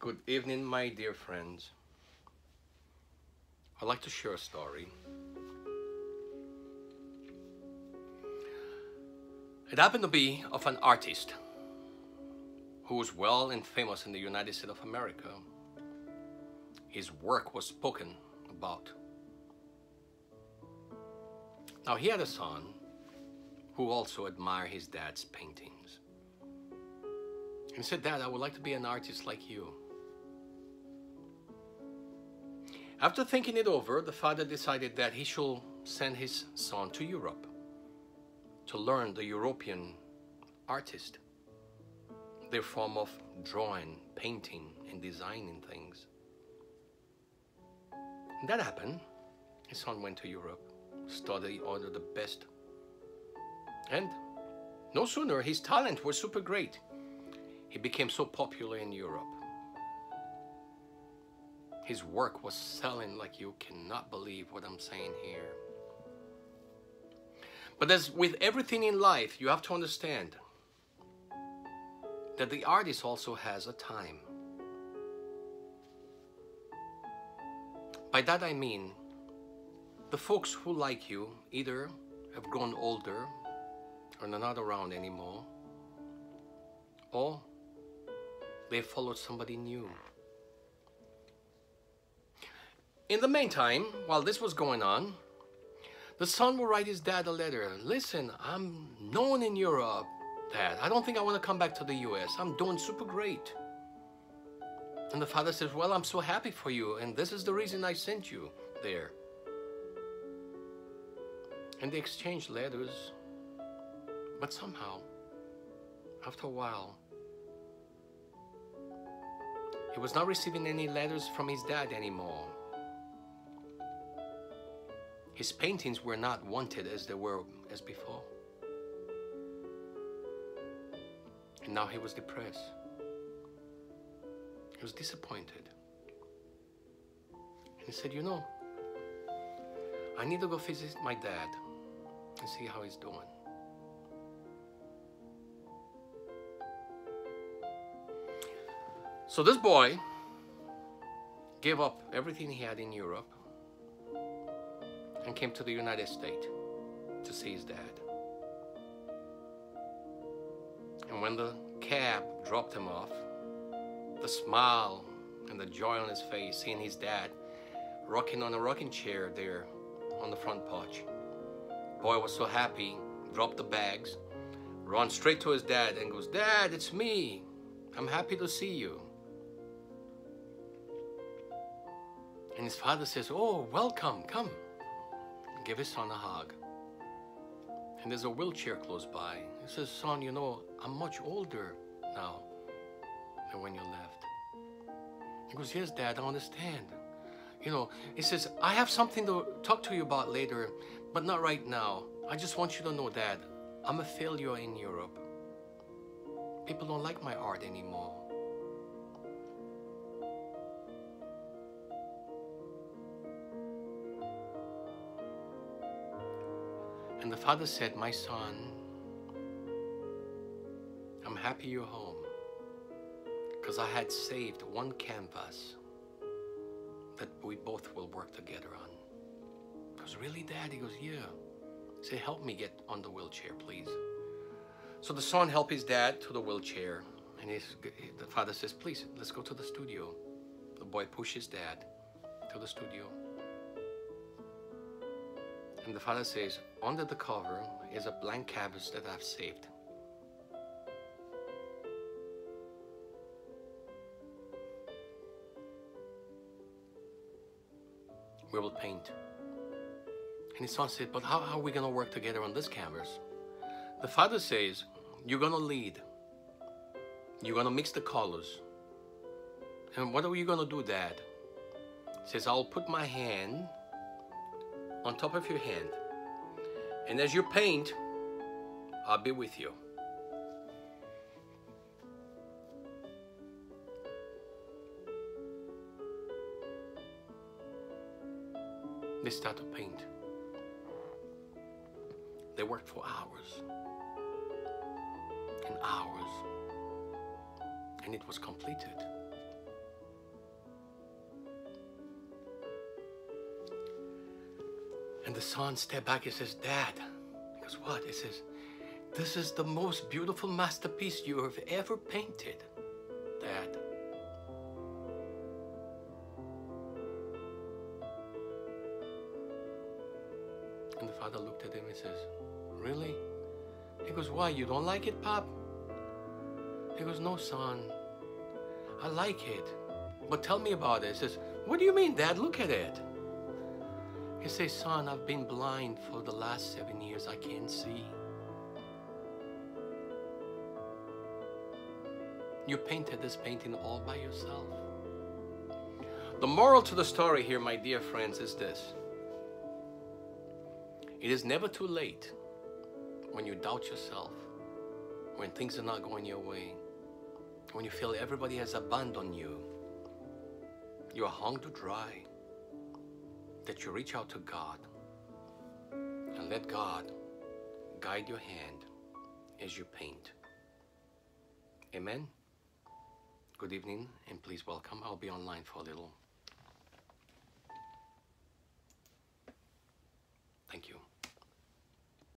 Good evening, my dear friends. I'd like to share a story. It happened to be of an artist who was well and famous in the United States of America. His work was spoken about. Now, he had a son who also admired his dad's paintings. And he said, "Dad, I would like to be an artist like you." After thinking it over, the father decided that he should send his son to Europe to learn the European artist, their form of drawing, painting, and designing things. And that happened. His son went to Europe, studied under the best. And no sooner, his talent was super great. He became so popular in Europe. His work was selling like you cannot believe what I'm saying here. But as with everything in life, you have to understand that the artist also has a time. By that I mean, the folks who like you either have grown older or they're not around anymore, or they followed somebody new. In the meantime, while this was going on, the son will write his dad a letter. "Listen, I'm known in Europe, Dad. I don't think I want to come back to the US. I'm doing super great." And the father says, "Well, I'm so happy for you, and this is the reason I sent you there." And they exchange letters. But somehow, after a while, he was not receiving any letters from his dad anymore. His paintings were not wanted as they were as before. And now he was depressed. He was disappointed. And he said, "You know, I need to go visit my dad and see how he's doing." So this boy gave up everything he had in Europe and came to the United States to see his dad. And when the cab dropped him off, the smile and the joy on his face, seeing his dad rocking on a rocking chair there on the front porch. Boy was so happy, dropped the bags, ran straight to his dad and goes, "Dad, it's me. I'm happy to see you." And his father says, "Oh, welcome, come." Give his son a hug. And there's a wheelchair close by. He says, "Son, you know, I'm much older now than when you left." He goes, "Yes, Dad, I understand." You know, he says, "I have something to talk to you about later, but not right now. I just want you to know, Dad, I'm a failure in Europe. People don't like my art anymore." And the father said, "My son, I'm happy you're home because I had saved one canvas that we both will work together on." I goes, "Really, Dad?" He goes, "Yeah." He said, "Help me get on the wheelchair, please." So the son helped his dad to the wheelchair. And the father says, "Please, let's go to the studio." The boy pushes Dad to the studio. And the father says, "Under the cover is a blank canvas that I've saved. We will paint." And his son said, "But how are we going to work together on this canvas?" The father says, "You're going to lead. You're going to mix the colors. And what are you going to do, Dad?" He says, "I'll put my hand on top of your hand. And as you paint, I'll be with you." They start to paint. They worked for hours and hours, and it was completed. And the son stepped back. He says, Dad. He goes, what? He says, this is the most beautiful masterpiece you have ever painted, Dad. And the father looked at him and says, really? He goes, why, you don't like it, Pop? He goes, no, son, I like it, but tell me about it. He says, what do you mean, Dad? Look at it. He says, son, I've been blind for the last 7 years. I can't see. You painted this painting all by yourself. The moral to the story here, my dear friends, is this. It is never too late when you doubt yourself, when things are not going your way, when you feel everybody has abandoned you, you're hung to dry, that you reach out to God and let God guide your hand as you paint. Amen. Good evening, and please welcome. I'll be online for a little.